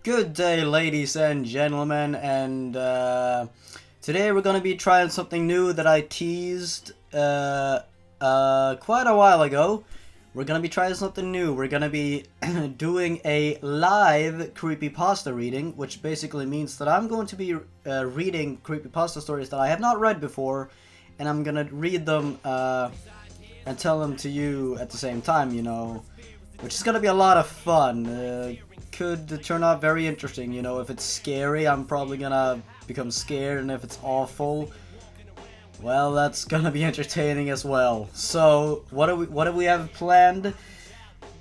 Good day, ladies and gentlemen, and today we're gonna be trying something new that I teased quite a while ago. We're gonna be trying something new. We're gonna be doing a live creepypasta reading, which basically means that I'm going to be reading creepypasta stories that I have not read before, and I'm gonna read them and tell them to you at the same time, you know, which is gonna be a lot of fun. Could turn out very interesting, you know. If it's scary, I'm probably gonna become scared, and if it's awful, well, that's gonna be entertaining as well. So, what do we have planned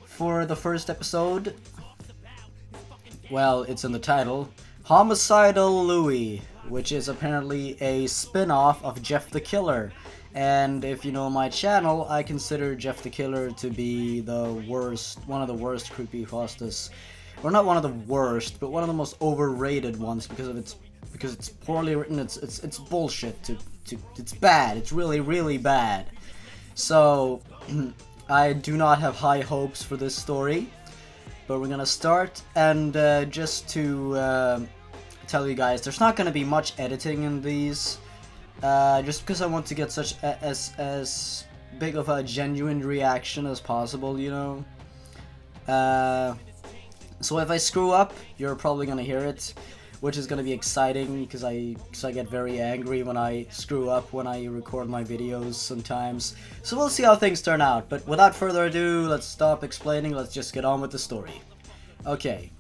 for the first episode? Well, it's in the title, Homicidal Liu, which is apparently a spin-off of Jeff the Killer. And if you know my channel, I consider Jeff the Killer to be one of the worst creepypastas. Well, not one of the worst, but one of the most overrated ones because it's poorly written. It's bullshit. It's bad. It's really bad. So I do not have high hopes for this story, but we're gonna start. And just to tell you guys, there's not gonna be much editing in these. Just because I want to get such as big of a genuine reaction as possible, you know. So if I screw up, you're probably gonna hear it, which is gonna be exciting because I get very angry when I screw up when I record my videos sometimes. So we'll see how things turn out. But without further ado, let's stop explaining. Let's just get on with the story. Okay.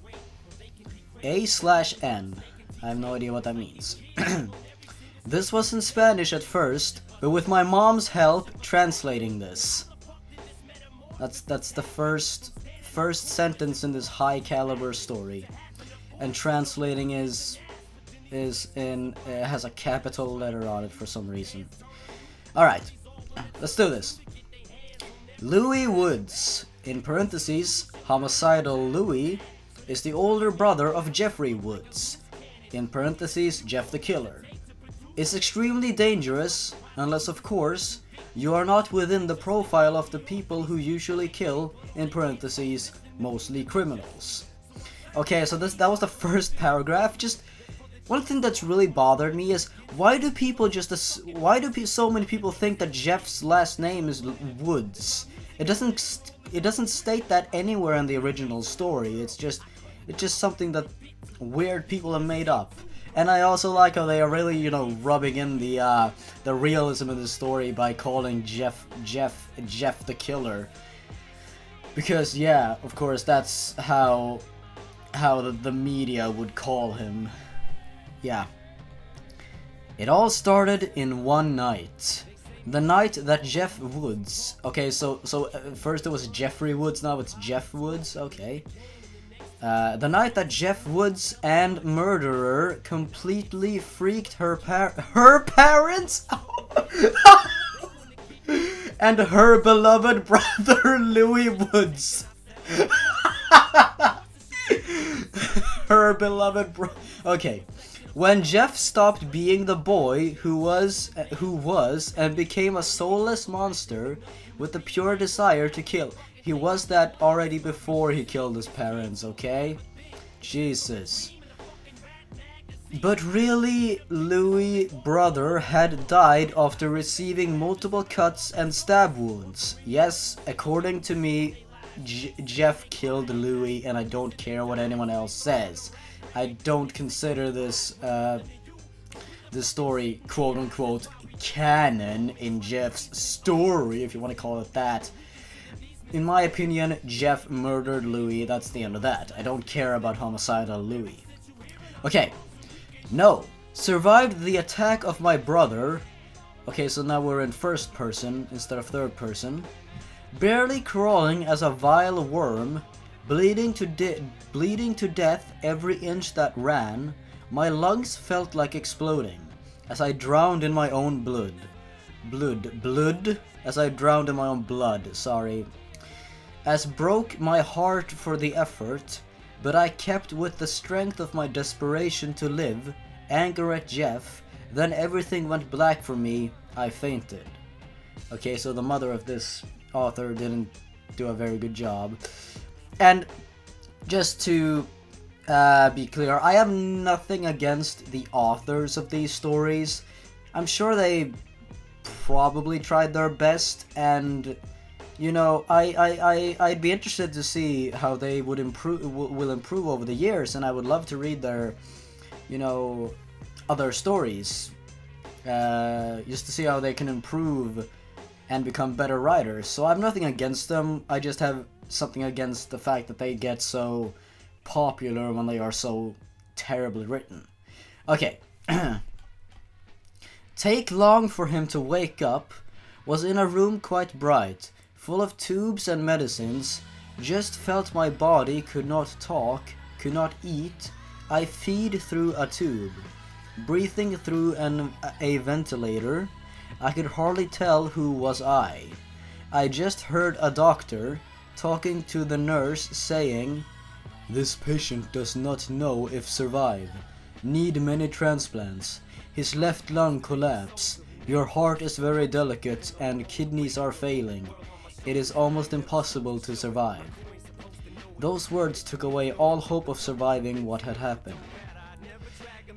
A/N. I have no idea what that means. This was in Spanish at first, but with my mom's help translating this. That's the first sentence in this high caliber story, and translating has a capital letter on it for some reason. All right, let's do this. Louis Woods, in parentheses, Homicidal Liu, is the older brother of Jeffrey Woods, in parentheses, Jeff the Killer. Is extremely dangerous, unless of course you are not within the profile of the people who usually kill, in parentheses, mostly criminals. Okay, so that was the first paragraph. Just one thing that's really bothered me is why do so many people think that Jeff's last name is Woods? It doesn't state that anywhere in the original story. It's just something that weird people have made up. And I also like how they are really, you know, rubbing in the realism of the story by calling Jeff the Killer. Because yeah, of course that's how the media would call him. Yeah. It all started in one night. The night that Jeff Woods. Okay, so first it was Jeffrey Woods, now it's Jeff Woods. Okay. The night that Jeff Woods and murderer completely freaked her parents and her beloved brother Louis Woods. Her beloved Okay. When Jeff stopped being the boy who was and became a soulless monster with the pure desire to kill. He was that already before he killed his parents, okay? Jesus. But really, Louis' brother had died after receiving multiple cuts and stab wounds. Yes, according to me, Jeff killed Louis, and I don't care what anyone else says. I don't consider this story, quote-unquote, canon in Jeff's story, if you want to call it that. In my opinion, Jeff murdered Louis. That's the end of that. I don't care about Homicidal Liu. Okay. No. Survived the attack of my brother. Okay, so now we're in first person instead of third person. Barely crawling as a vile worm. Bleeding to death every inch that ran. My lungs felt like exploding as I drowned in my own blood. As I drowned in my own blood. Sorry. As broke my heart for the effort, but I kept with the strength of my desperation to live, anger at Jeff, then everything went black for me, I fainted. Okay, so the mother of this author didn't do a very good job. And just to be clear, I have nothing against the authors of these stories. I'm sure they probably tried their best, and you know, I'd be interested to see how they would will improve over the years, and I would love to read their, you know, other stories, just to see how they can improve and become better writers. So I have nothing against them. I just have something against the fact that they get so popular when they are so terribly written. Okay. Take long for him to wake up. Was in a room quite bright, full of tubes and medicines. Just felt my body could not talk, could not eat. I feed through a tube, breathing through a ventilator. I could hardly tell who was I. I just heard a doctor talking to the nurse saying, "This patient does not know if survive. Need many transplants. His left lung collapse. Your heart is very delicate and kidneys are failing. It is almost impossible to survive." Those words took away all hope of surviving what had happened.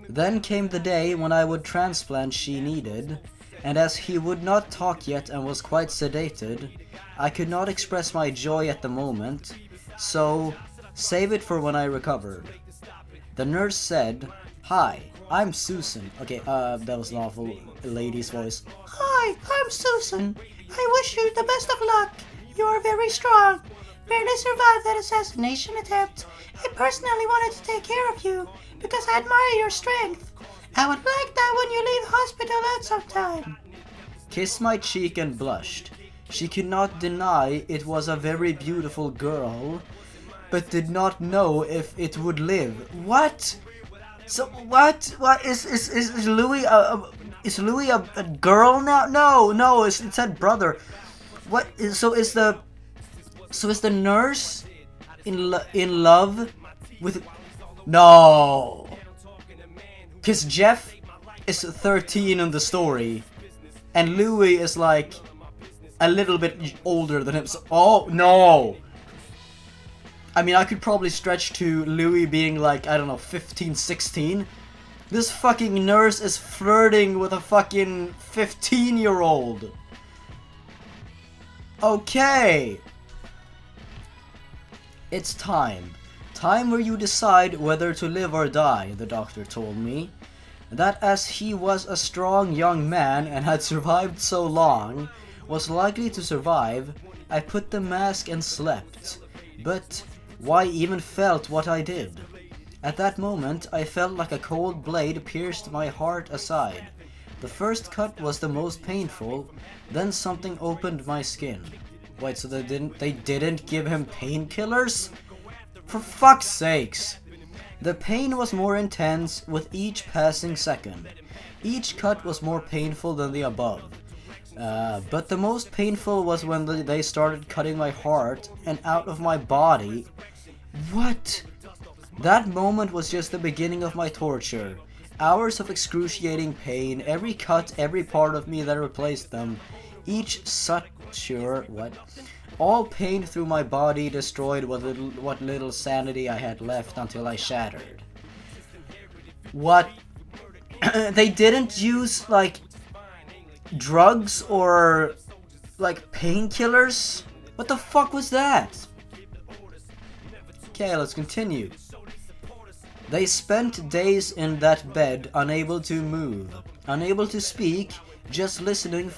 Then came the day when I would transplant she needed, and as he would not talk yet and was quite sedated, I could not express my joy at the moment, so save it for when I recovered. The nurse said, "Hi, I'm Susan." Okay, that was an awful lady's voice. "Hi, I'm Susan. I wish you the best of luck. You are very strong. Barely survived that assassination attempt. I personally wanted to take care of you because I admire your strength. I would like that when you leave hospital at some time." Kissed my cheek and blushed. She could not deny it was a very beautiful girl, but did not know if it would live. What? So what? What is Louis is Louis a girl now? No, it said brother. What is is the nurse in love with? No, because Jeff is 13 in the story, and Louis is like a little bit older than him. So, oh no. I mean, I could probably stretch to Louis being like, I don't know, 15, 16. This fucking nurse is flirting with a fucking 15-year-old. Okay. It's time. Time where you decide whether to live or die, the doctor told me. That as he was a strong young man and had survived so long, was likely to survive, I put the mask and slept. But why even felt what I did? At that moment, I felt like a cold blade pierced my heart aside. The first cut was the most painful, then something opened my skin. Wait, so they didn't give him painkillers? For fuck's sakes! The pain was more intense with each passing second. Each cut was more painful than the above. But the most painful was when they started cutting my heart and out of my body. What? That moment was just the beginning of my torture. Hours of excruciating pain, every cut, every part of me that replaced them, each suture, all pain through my body destroyed what little sanity I had left until I shattered. What? They didn't use, like, drugs or, like, painkillers? What the fuck was that? Okay, let's continue. They spent days in that bed, unable to move, unable to speak, just listening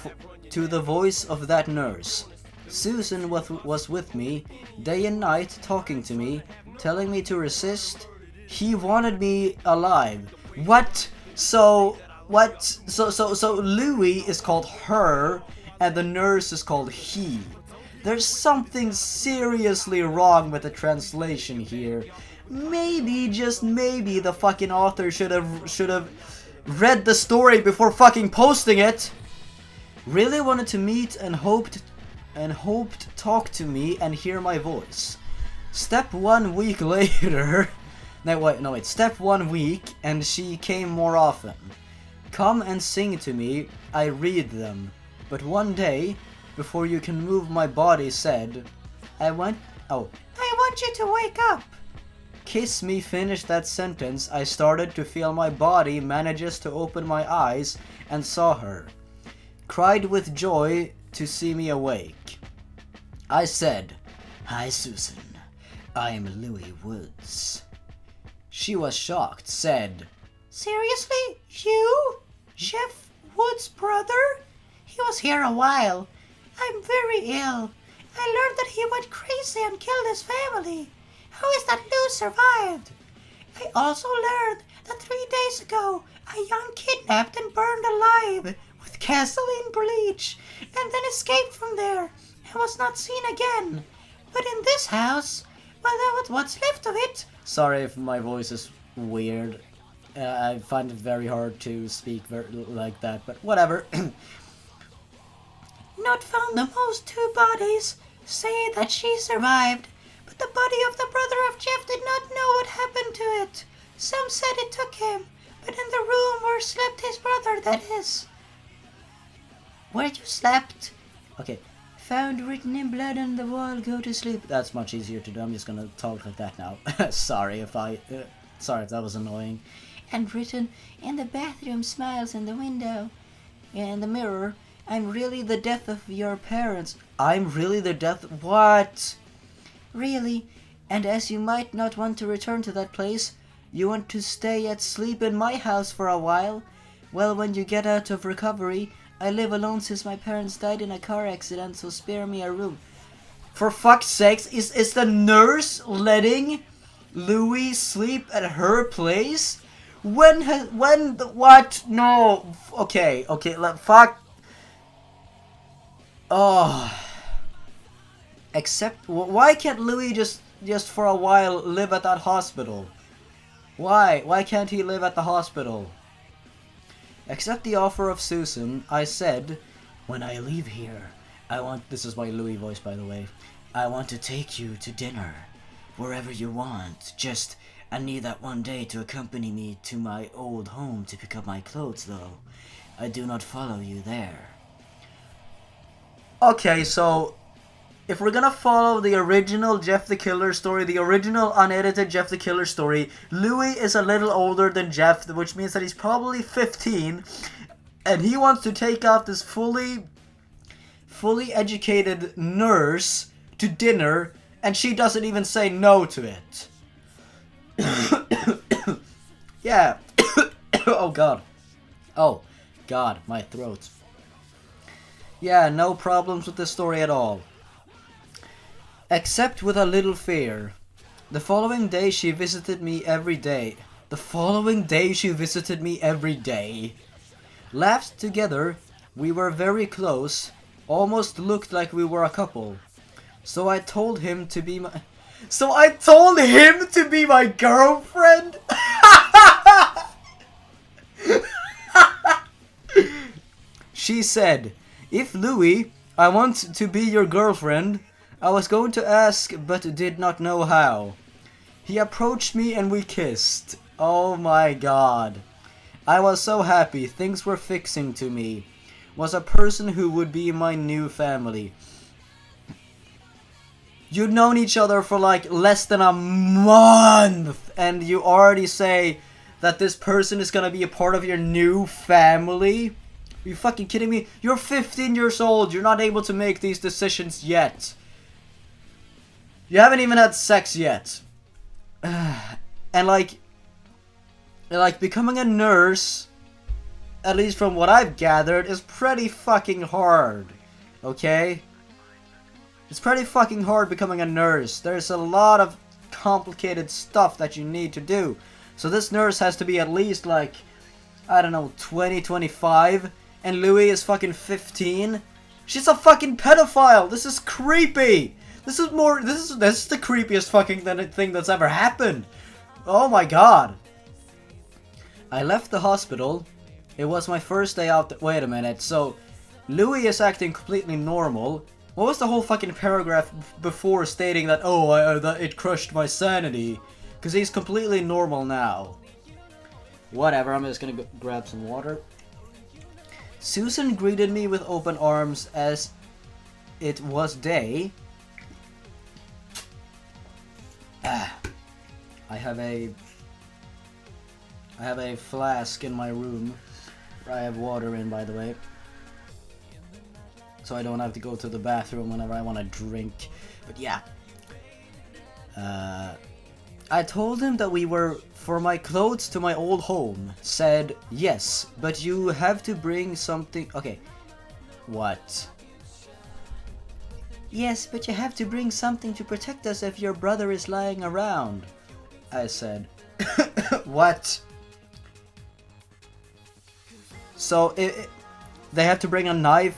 to the voice of that nurse. Susan was with me, day and night, talking to me, telling me to resist. He wanted me alive. What? So Louis is called her, and the nurse is called he. There's something seriously wrong with the translation here. Maybe, just maybe, the fucking author should have read the story before fucking posting it. Really wanted to meet and hoped talk to me and hear my voice. Step 1 week later. Step 1 week and she came more often. Come and sing to me, I read them. But one day, before you can move my body, said, I want you to wake up. Kiss Me finished that sentence, I started to feel my body manages to open my eyes and saw her. Cried with joy to see me awake. I said, "Hi, Susan. I'm Louis Woods." She was shocked, said, Seriously? You? Jeff Wood's brother? He was here a while. I'm very ill. I learned that he went crazy and killed his family. How is that Lou survived? I also learned that 3 days ago, a young kidnapped and burned alive with gasoline bleach and then escaped from there and was not seen again. But in this house, well, what's left of it. Sorry if my voice is weird. I find it very hard to speak like that, but whatever. Not found the most 2 bodies, say that she survived, but the body of the brother of Jeff did not know what happened to it. Some said it took him, but in the room where slept his brother, that is. Where you slept? Okay. Found written in blood on the wall, go to sleep. That's much easier to do. I'm just gonna talk like that now. Sorry if that was annoying. And written in the bathroom, smiles in the window. In the mirror, I'm really the death of your parents. I'm really the death? What? Really, and as you might not want to return to that place, you want to stay at sleep in my house for a while? Well, when you get out of recovery, I live alone since my parents died in a car accident, so spare me a room. For fuck's sakes, is the nurse letting Louis sleep at her place? What? No. Okay, fuck. Oh. Except, why can't Louis just for a while live at that hospital? Why? Why can't he live at the hospital? Accept the offer of Susan, I said, when I leave here, this is my Louis voice by the way, I want to take you to dinner, wherever you want, just, I need that one day to accompany me to my old home to pick up my clothes though. I do not follow you there. Okay, so, if we're gonna follow the original Jeff the Killer story, the original unedited Jeff the Killer story, Louis is a little older than Jeff, which means that he's probably 15, and he wants to take out this fully educated nurse to dinner, and she doesn't even say no to it. Yeah. Oh god. Oh god, my throat. Yeah, no problems with this story at all. Except with a little fear. The following day she visited me every day. Laughed together, we were very close, almost looked like we were a couple. So I told him to be my girlfriend? She said, "If Louis, I want to be your girlfriend." I was going to ask, but did not know how. He approached me and we kissed. Oh my god. I was so happy, things were fixing to me. Was a person who would be my new family. You'd known each other for like less than a month, and you already say that this person is gonna be a part of your new family? Are you fucking kidding me? You're 15 years old, you're not able to make these decisions yet. You haven't even had sex yet. And like becoming a nurse, at least from what I've gathered, is pretty fucking hard. Okay? It's pretty fucking hard becoming a nurse. There's a lot of complicated stuff that you need to do. So this nurse has to be at least like, I don't know, 20, 25. And Louis is fucking 15. She's a fucking pedophile. This is creepy. This is the creepiest fucking thing that's ever happened. Oh my god. I left the hospital. It was my first day out. Wait a minute. So, Louis is acting completely normal. What was the whole fucking paragraph before stating that, oh, that it crushed my sanity? Because he's completely normal now. Whatever, I'm just gonna grab some water. Susan greeted me with open arms as it was day. I have a flask in my room where I have water in, by the way, so I don't have to go to the bathroom whenever I want to drink. But yeah, I told him that we were for my clothes to my old home. Said yes, but you have to bring something. Okay, what? Yes, but you have to bring something to protect us if your brother is lying around, I said. What? So they have to bring a knife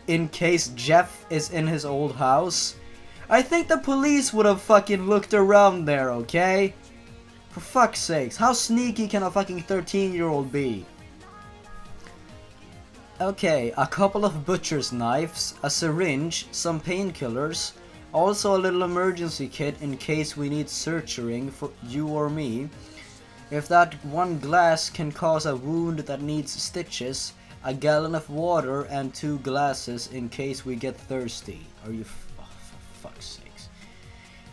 in case Jeff is in his old house? I think the police would have fucking looked around there, okay? For fuck's sakes, how sneaky can a fucking 13-year-old be? Okay, a couple of butcher's knives, a syringe, some painkillers, also a little emergency kit in case we need suturing for you or me. If that one glass can cause a wound that needs stitches, a gallon of water and 2 glasses in case we get thirsty. Are you oh, for fuck's sakes.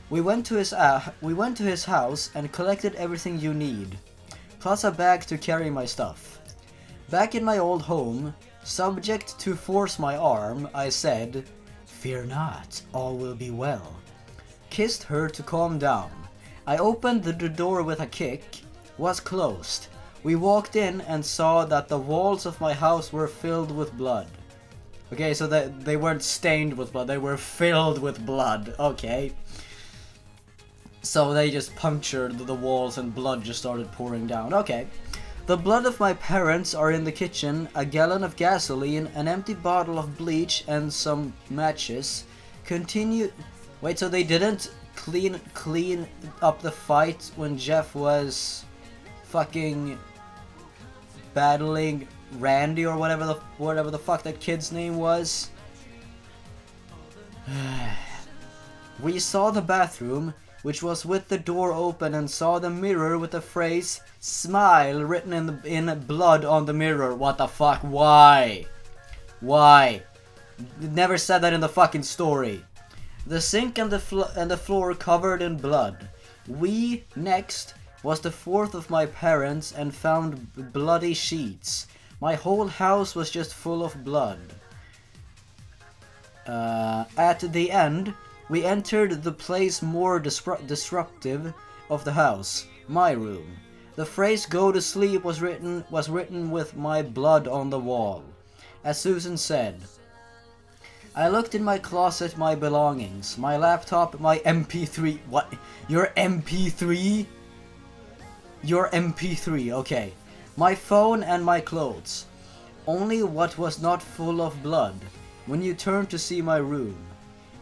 We went to his house and collected everything you need, plus a bag to carry my stuff. Back in my old home, subject to force my arm, I said, "Fear not, all will be well." Kissed her to calm down. I opened the door with a kick, was closed. We walked in and saw that the walls of my house were filled with blood. Okay, so they weren't stained with blood, they were filled with blood. Okay. So they just punctured the walls and blood just started pouring down. Okay. The blood of my parents are in the kitchen, a gallon of gasoline, an empty bottle of bleach, and some matches. Continue. Wait, so they didn't clean up the fight when Jeff was fucking battling Randy or whatever the fuck that kid's name was? We saw the bathroom, which was with the door open, and saw the mirror with the phrase "smile" written in blood on the mirror. What the fuck? Why? Why? It never said that in the fucking story. The sink and the floor covered in blood. We next was the fourth of my parents and found bloody sheets. My whole house was just full of blood. At the end, we entered the place more disruptive of the house, my room. The phrase "go to sleep" was written with my blood on the wall. As Susan said, I looked in my closet, my belongings, my laptop, my MP3. What? Your MP3? Your MP3, okay. My phone and my clothes. Only what was not full of blood. When you turned to see my room,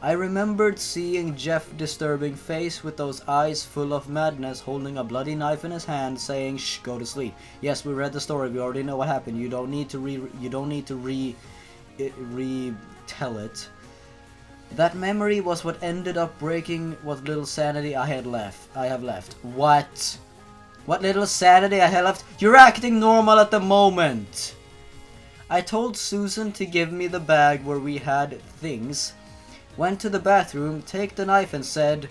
I remembered seeing Jeff's disturbing face with those eyes full of madness, holding a bloody knife in his hand, saying, "Shh, go to sleep." Yes, we read the story. We already know what happened. You don't need to retell it. That memory was what ended up breaking what little sanity I have left. What? What little sanity I have left? You're acting normal at the moment. I told Susan to give me the bag where we had things, went to the bathroom, take the knife and said,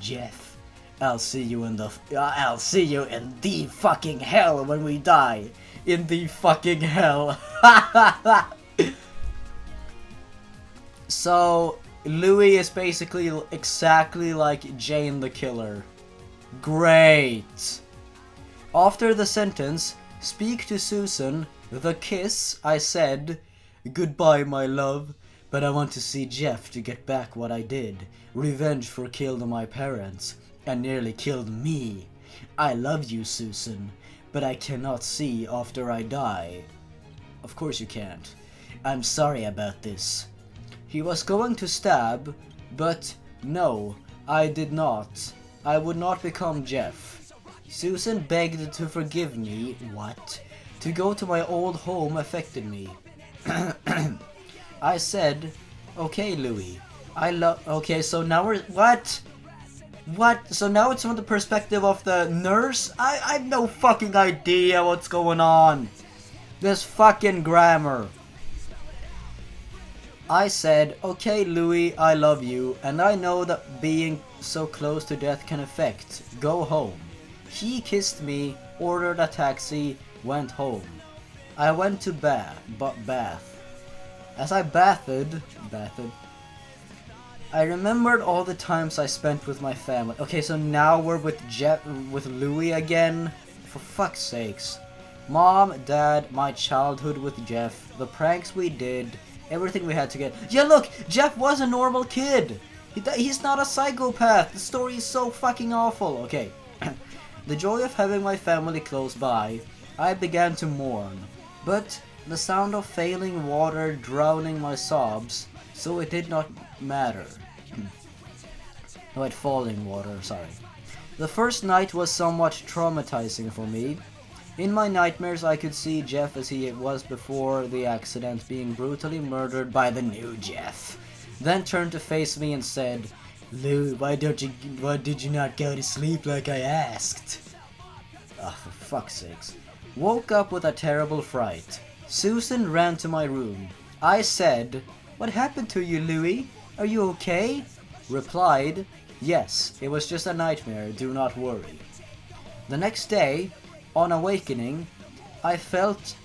"Jeff, I'll see you in the fucking hell when we die. In the fucking hell." So, Louis is basically exactly like Jane the Killer. Great. After the sentence, "Speak to Susan," the kiss, I said, "Goodbye, my love, but I want to see Jeff to get back what I did. Revenge for killing my parents, and nearly killed me. I love you, Susan, but I cannot see after I die." Of course you can't. "I'm sorry about this." He was going to stab, but no, I did not. I would not become Jeff. Susan begged to forgive me. What? To go to my old home affected me. I said, "Okay, Louis, okay, so now we're... What? What? So now it's from the perspective of the nurse? I have no fucking idea what's going on. This fucking grammar. I said, "Okay, Louis, I love you, and I know that being so close to death can affect. Go home." He kissed me, ordered a taxi, went home. I went to bath. As I bathed, I remembered all the times I spent with my family. Okay, so now we're with Louis again? For fuck's sakes. Mom, Dad, my childhood with Jeff, the pranks we did, everything we had to get. Yeah, look! Jeff was a normal kid! He's not a psychopath! The story is so fucking awful! Okay. The joy of having my family close by, I began to mourn. But the sound of failing water drowning my sobs, so it did not matter. No, it falling water, sorry. The first night was somewhat traumatizing for me. In my nightmares I could see Jeff as he was before the accident, being brutally murdered by the new Jeff. Then turned to face me and said, "Lou, why did you not go to sleep like I asked?" Ah, for fuck's sakes. Woke up with a terrible fright. Susan ran to my room. I said, "What happened to you, Louis? Are you okay?" Replied, "Yes, it was just a nightmare, do not worry." The next day, on awakening, I felt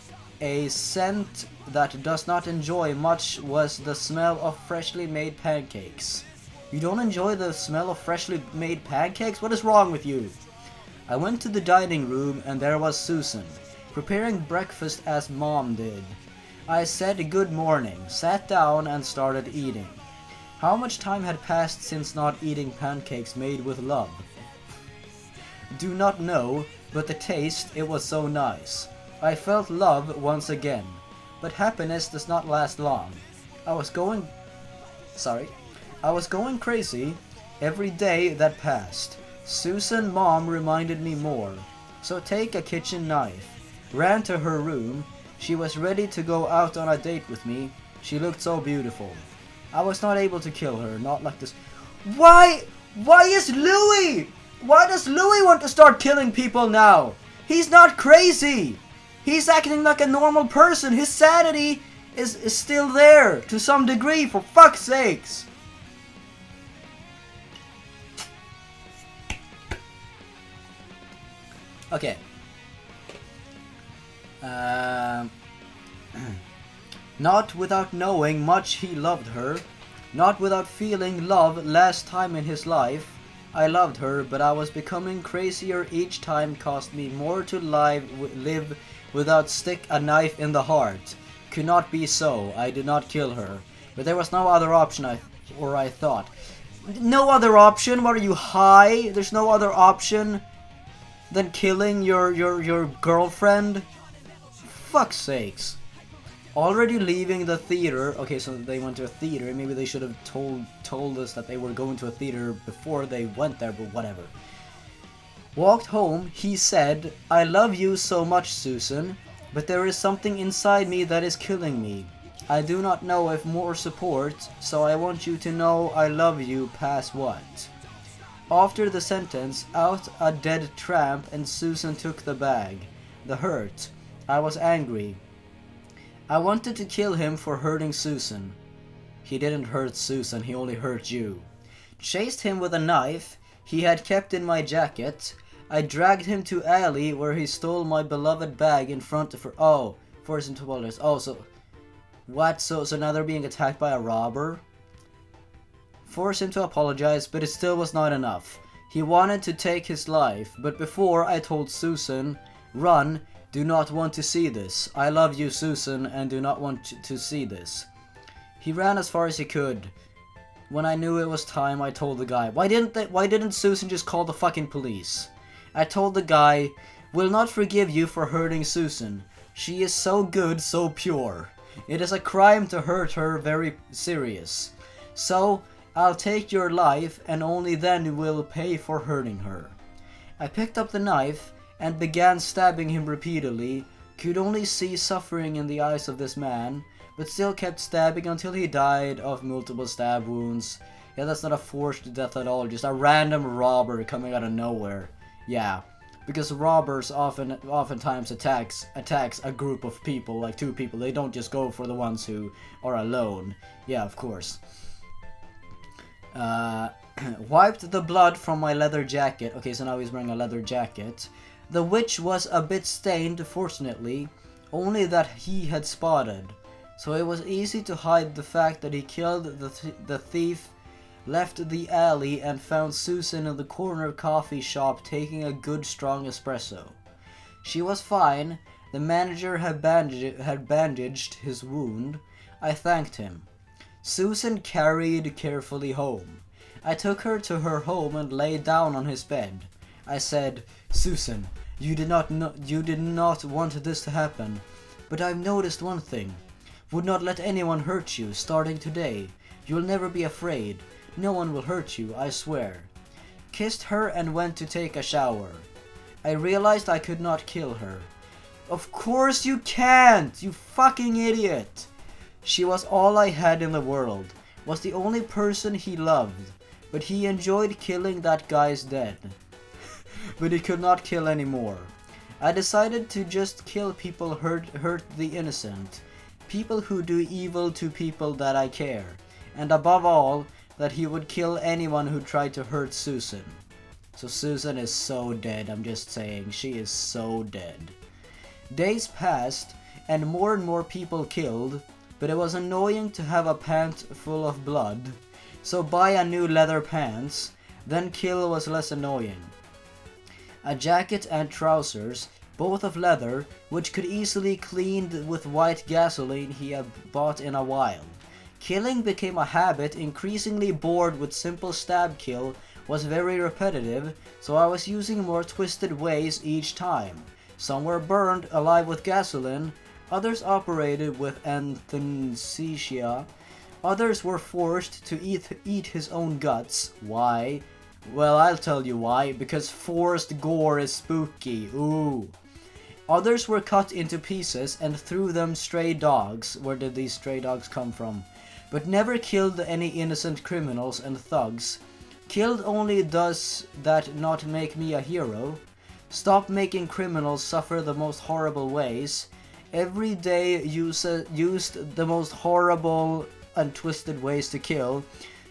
a scent that does not enjoy much was the smell of freshly made pancakes. You don't enjoy the smell of freshly made pancakes? What is wrong with you? I went to the dining room and there was Susan, preparing breakfast as Mom did. I said good morning, sat down and started eating. How much time had passed since not eating pancakes made with love? Do not know, but the taste, it was so nice. I felt love once again, but happiness does not last long. I was going crazy every day that passed. Susan, Mom reminded me more. So take a kitchen knife. Ran to her room. She was ready to go out on a date with me. She looked so beautiful. I was not able to kill her, not like this. Why is Louis? Why does Louis want to start killing people now? He's not crazy. He's acting like a normal person. His sanity is still there to some degree, for fuck's sakes. Okay. Not without knowing much he loved her. Not without feeling love last time in his life. I loved her, but I was becoming crazier each time. Cost me more to live without stick a knife in the heart. Could not be so. I did not kill her. But there was no other option, I thought. No other option? What are you, high? There's no other option than killing your girlfriend? Fuck's sakes. Already leaving the theater. Okay, so they went to a theater. Maybe they should have told us that they were going to a theater before they went there, but whatever. Walked home, he said, "I love you so much, Susan, but there is something inside me that is killing me. I do not know if more support, so I want you to know I love you past what." After the sentence, out a dead tramp, and Susan took the bag. The hurt. I was angry. I wanted to kill him for hurting Susan. He didn't hurt Susan, he only hurt you. Chased him with a knife he had kept in my jacket. I dragged him to alley where he stole my beloved bag in front of her. Oh, forced him to apologize. Oh, so... What? So now they're being attacked by a robber? Forced him to apologize, but it still was not enough. He wanted to take his life, but before I told Susan, "Run, do not want to see this. I love you, Susan, and do not want to see this." He ran as far as he could. When I knew it was time, I told the guy. Why didn't Susan just call the fucking police? I told the guy, "Will not forgive you for hurting Susan. She is so good, so pure. It is a crime to hurt her, very serious. So, I'll take your life, and only then will pay for hurting her." I picked up the knife and began stabbing him repeatedly. Could only see suffering in the eyes of this man, but still kept stabbing until he died of multiple stab wounds. Yeah, that's not a forced death at all, just a random robber coming out of nowhere. Yeah, because robbers oftentimes attacks a group of people, like two people. They don't just go for the ones who are alone. Yeah, of course. Wiped the blood from my leather jacket. Okay, so now he's wearing a leather jacket. The witch was a bit stained, fortunately, only that he had spotted. So it was easy to hide the fact that he killed the thief, left the alley, and found Susan in the corner coffee shop taking a good strong espresso. She was fine. The manager had bandaged his wound. I thanked him. Susan carried carefully home. I took her to her home and lay down on his bed. I said, "Susan, you did not want this to happen, but I've noticed one thing. Would not let anyone hurt you, starting today. You'll never be afraid. No one will hurt you, I swear." Kissed her and went to take a shower. I realized I could not kill her. Of course you can't, you fucking idiot! She was all I had in the world, was the only person he loved, but he enjoyed killing that guy's dead. But he could not kill anymore. I decided to just kill people hurt the innocent, people who do evil to people that I care, and above all, that he would kill anyone who tried to hurt Susan. So Susan is so dead, I'm just saying, she is so dead. Days passed, and more people killed, but it was annoying to have a pant full of blood, so buy a new leather pants, then kill was less annoying. A jacket and trousers, both of leather, which could easily cleaned with white gasoline he had bought in a while. Killing became a habit, increasingly bored with simple stab kill, was very repetitive, so I was using more twisted ways each time. Some were burned alive with gasoline, others operated with anesthesia, others were forced to eat his own guts. Why? Well, I'll tell you why, because forced gore is spooky, ooh. Others were cut into pieces and threw them stray dogs. Where did these stray dogs come from? But never killed any innocent criminals and thugs. Killed only does that not make me a hero. Stop making criminals suffer the most horrible ways. Every day used the most horrible and twisted ways to kill.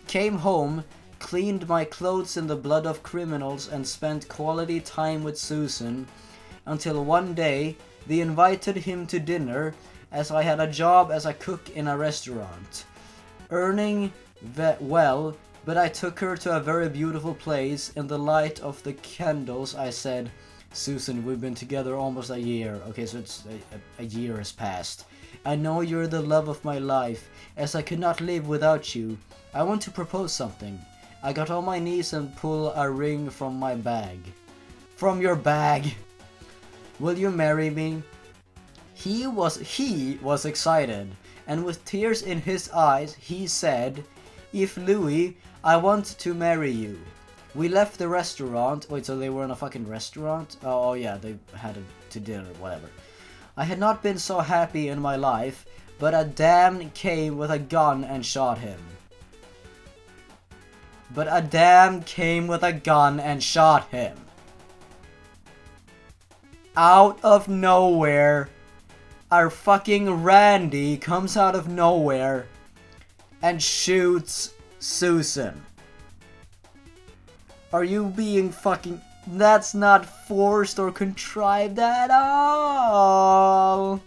Came home, cleaned my clothes in the blood of criminals, and spent quality time with Susan, until one day they invited him to dinner, as I had a job as a cook in a restaurant. Earning well, but I took her to a very beautiful place. In the light of the candles I said, "Susan, we've been together almost a year." Okay, so it's a year has passed. "I know you're the love of my life, as I could not live without you. I want to propose something." I got on my knees and pulled a ring from my bag. "From your bag! Will you marry me?" He was excited, and with tears in his eyes, he said, "If Louis, I want to marry you." We left the restaurant. Wait, so they were in a fucking restaurant? Oh yeah, they had to dinner, whatever. I had not been so happy in my life, but a damn came with a gun and shot him. Out of nowhere, our fucking Randy comes out of nowhere and shoots Susan. Are you being fucking... That's not forced or contrived at all.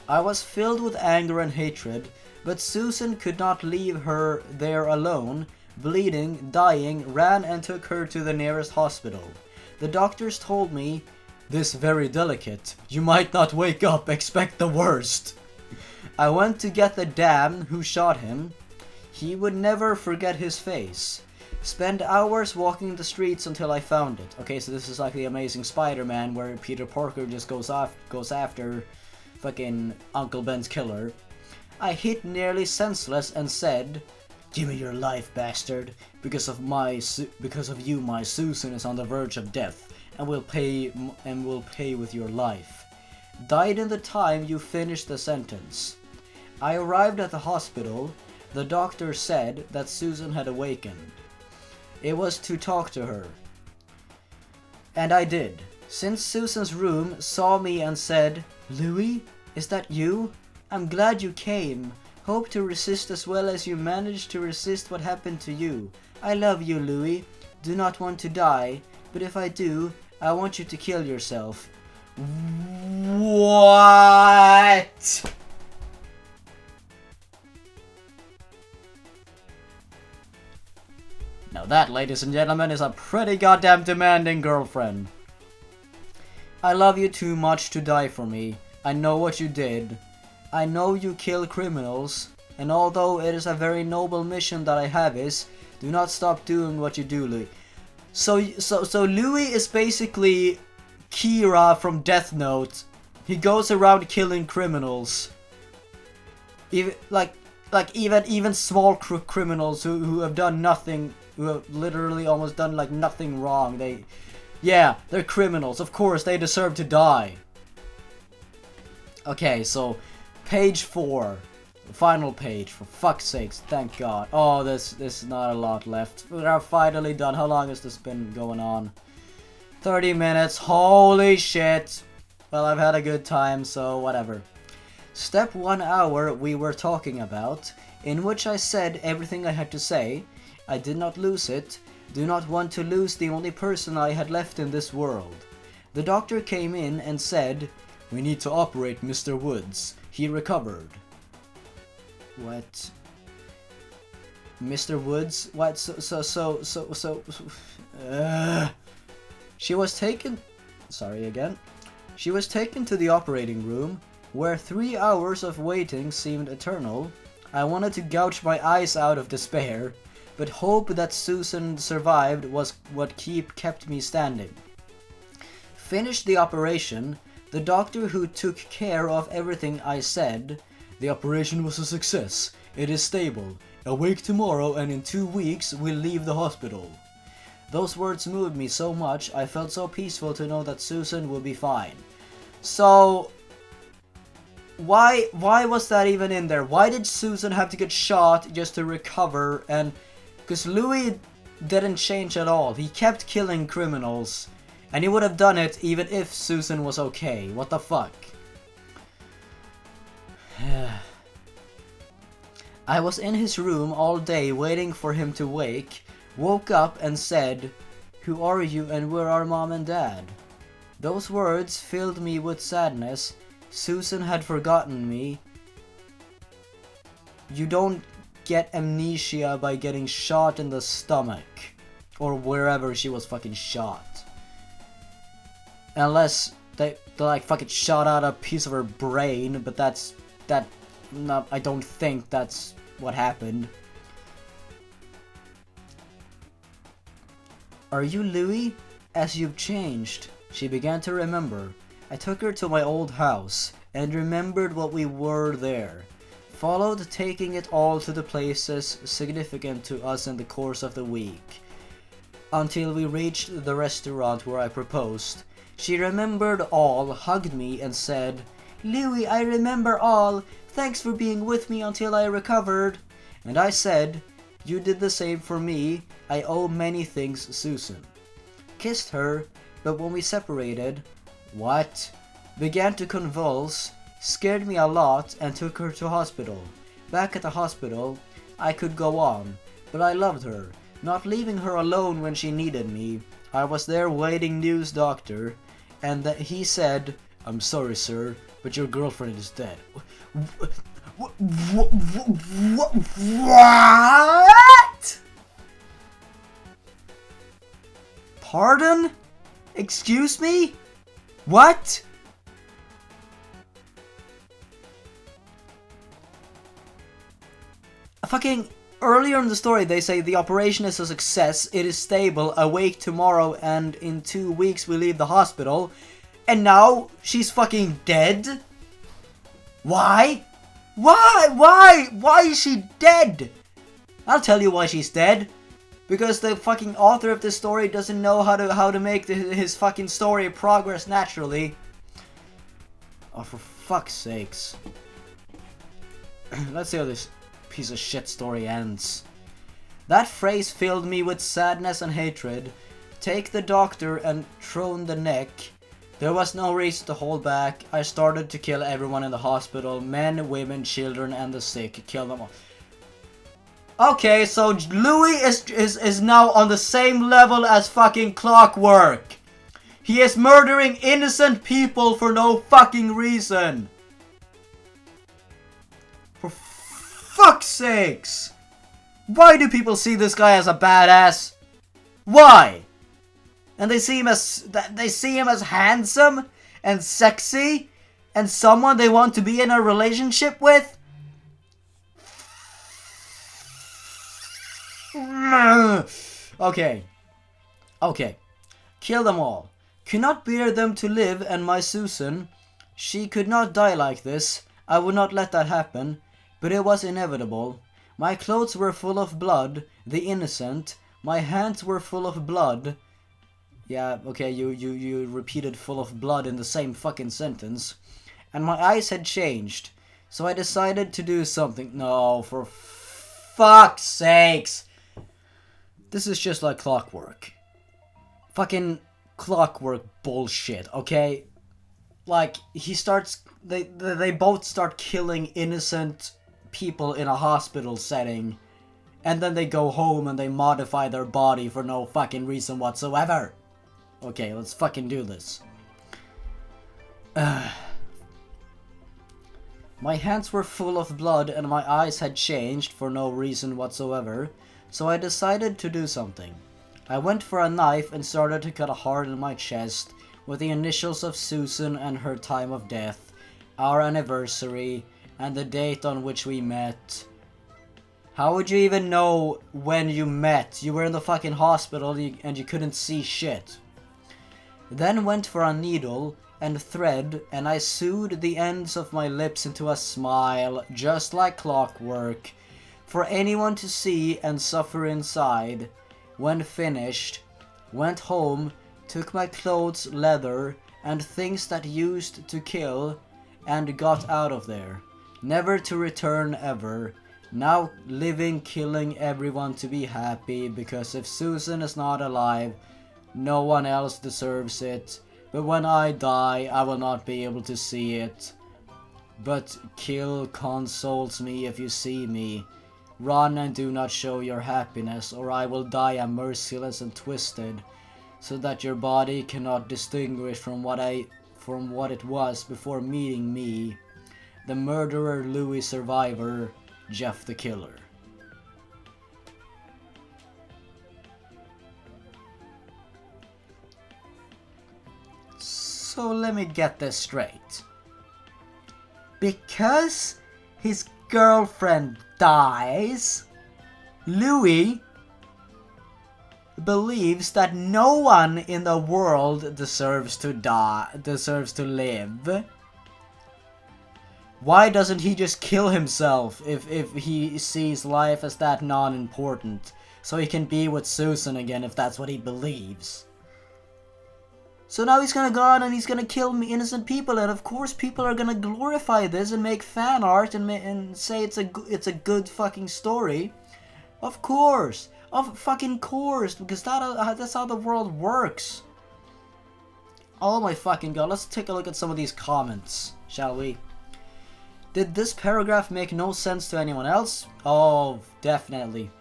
I was filled with anger and hatred, but Susan could not leave her there alone. Bleeding, dying, ran and took her to the nearest hospital. The doctors told me, "This very delicate. You might not wake up, expect the worst." I went to get the damn who shot him. He would never forget his face. Spend hours walking the streets until I found it. Okay, so this is like the Amazing Spider-Man where Peter Parker just goes after fucking Uncle Ben's killer. I hit nearly senseless and said, "Give me your life, bastard. Because of you, my Susan is on the verge of death, and will pay with your life. Died in the time you finished the sentence." I arrived at the hospital. The doctor said that Susan had awakened. It was to talk to her. And I did. Since Susan's room, saw me and said, "Louis, is that you? I'm glad you came. Hope to resist as well as you managed to resist what happened to you. I love you, Louis. Do not want to die, but if I do, I want you to kill yourself. What? Now that, ladies and gentlemen, is a pretty goddamn demanding girlfriend. I love you too much to die for me. I know what you did. I know you kill criminals, and although it is a very noble mission that I have do not stop doing what you do, Louis. So Louis is basically Kira from Death Note. He goes around killing criminals. Even small criminals who have done nothing, who have literally almost done like nothing wrong. They're criminals. Of course, they deserve to die. Okay, so page 4. The final page, for fuck's sakes, thank God. Oh, there's not a lot left. We're finally done. How long has this been going on? 30 minutes. Holy shit. Well, I've had a good time, so whatever. Step 1 hour we were talking about, in which I said everything I had to say. I did not lose it. Do not want to lose the only person I had left in this world. The doctor came in and said, "We need to operate Mr. Woods. He recovered." What? Mr. Woods? What? She was taken... Sorry again. She was taken to the operating room, where 3 hours of waiting seemed eternal. I wanted to gouge my eyes out of despair, but hope that Susan survived was what kept me standing. Finished the operation, the doctor who took care of everything I said, "The operation was a success. It is stable. Awake tomorrow and in 2 weeks we'll leave the hospital." Those words moved me so much, I felt so peaceful to know that Susan will be fine. So, why was that even in there? Why did Susan have to get shot just to recover? And because Louis didn't change at all. He kept killing criminals. And he would have done it even if Susan was okay. What the fuck? I was in his room all day waiting for him to wake. Woke up and said, "Who are you and where are mom and dad?" Those words filled me with sadness. Susan had forgotten me. You don't get amnesia by getting shot in the stomach. Or wherever she was fucking shot. Unless they like fucking shot out a piece of her brain, but I don't think that's what happened. "Are you Louis? As you've changed." She began to remember. I took her to my old house and remembered what we were there. Followed taking it all to the places significant to us in the course of the week. Until we reached the restaurant where I proposed. She remembered all, hugged me and said, "Louis, I remember all. Thanks for being with me until I recovered." And I said, "You did the same for me. I owe many things, Susan." Kissed her, but when we separated, began to convulse, scared me a lot and took her to hospital. Back at the hospital, I could go on, but I loved her, not leaving her alone when she needed me. I was there waiting news doctor, and he said, "I'm sorry, sir, but your girlfriend is dead." What? Pardon? Excuse me? What? Fucking earlier in the story they say the operation is a success, it is stable, awake tomorrow and in 2 weeks we leave the hospital. And now she's fucking dead? Why? Why is she dead? I'll tell you why she's dead. Because the fucking author of this story doesn't know how to make his fucking story progress naturally. Oh, for fuck's sakes. Let's see how this piece of shit story ends. That phrase filled me with sadness and hatred. Take the doctor and thrown the neck. There was no reason to hold back. I started to kill everyone in the hospital. Men, women, children, and the sick. Kill them all. Okay, so Louis is now on the same level as fucking Clockwork. He is murdering innocent people for no fucking reason. For fuck's sakes. Why do people see this guy as a badass? Why? And they see him as handsome and sexy and someone they want to be in a relationship with? Okay. Kill them all. Could not bear them to live, and my Susan, she could not die like this. I would not let that happen, but it was inevitable. My clothes were full of blood, the innocent. My hands were full of blood. Yeah, okay, you repeated full of blood in the same fucking sentence. And my eyes had changed, so I decided to do something. No, for fuck's sakes. This is just like Clockwork. Fucking Clockwork bullshit, okay? Like, they both start killing innocent people in a hospital setting, and then they go home and they modify their body for no fucking reason whatsoever. Okay, let's fucking do this. My hands were full of blood and my eyes had changed for no reason whatsoever, so I decided to do something. I went for a knife and started to cut a heart in my chest with the initials of Susan and her time of death, our anniversary, and the date on which we met. How would you even know when you met? You were in the fucking hospital and you couldn't see shit. Then went for a needle and thread, and I sewed the ends of my lips into a smile, just like Clockwork, for anyone to see and suffer inside. When finished, went home, took my clothes, leather, and things that used to kill, and got out of there. Never to return ever. Now living, killing everyone to be happy, because if Susan is not alive, no one else deserves it. But when I die, I will not be able to see it. But kill consoles me if you see me. Run and do not show your happiness, or I will die a merciless and twisted, so that your body cannot distinguish from what it was before meeting me, the murderer, Louis survivor, Jeff the Killer. So let me get this straight. Because his girlfriend dies, Louis believes that no one in the world deserves to live. Why doesn't he just kill himself if he sees life as that non-important, so he can be with Susan again if that's what he believes? So now he's gonna go on and he's gonna kill innocent people, and of course people are gonna glorify this and make fan art and say it's a good fucking story. Of course, because that's how the world works. Oh my fucking god! Let's take a look at some of these comments, shall we? Did this paragraph make no sense to anyone else? Oh, definitely.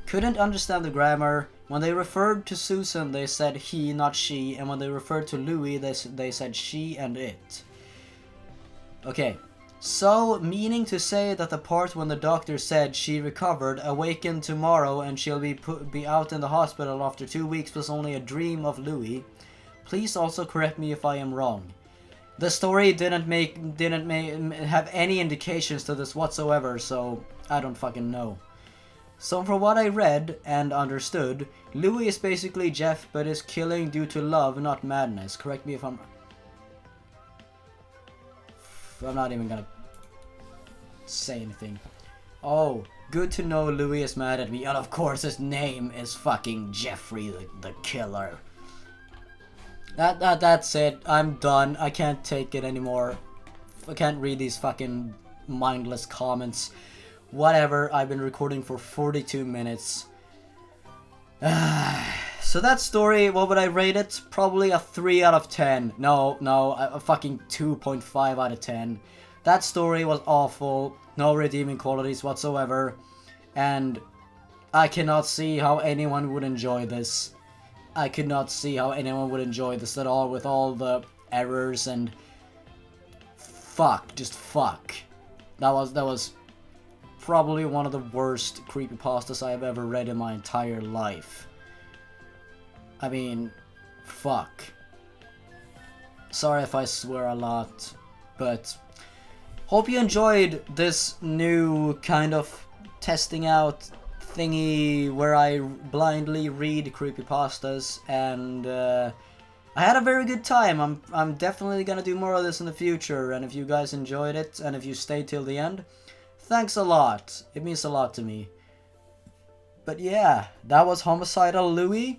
Couldn't understand the grammar. When they referred to Susan, they said he, not she, and when they referred to Louis, they said she and it. Okay, so meaning to say that the part when the doctor said she recovered, awakened tomorrow, and she'll be out in the hospital after 2 weeks was only a dream of Louis. Please also correct me if I am wrong. The story didn't have any indications to this whatsoever, so I don't fucking know. So from what I read and understood, Louis is basically Jeff, but is killing due to love, not madness. Correct me if I'm not even gonna say anything. Oh, good to know Louis is mad at me, and of course his name is fucking Jeffrey the Killer. That's it. I'm done. I can't take it anymore. I can't read these fucking mindless comments. Whatever, I've been recording for 42 minutes. So that story, what would I rate it? Probably a 3 out of 10. No, a fucking 2.5 out of 10. That story was awful, no redeeming qualities whatsoever, and I cannot see how anyone would enjoy this. I could not see how anyone would enjoy this at all with all the errors and fuck, just fuck. That was probably one of the worst creepypastas I've ever read in my entire life. I mean, fuck. Sorry if I swear a lot, but hope you enjoyed this new kind of testing out thingy where I blindly read creepypastas, and I had a very good time. I'm definitely gonna do more of this in the future, and if you guys enjoyed it, and if you stayed till the end, thanks a lot. It means a lot to me. But yeah, that was Homicidal Liu.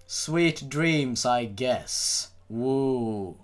Sweet dreams, I guess. Woo.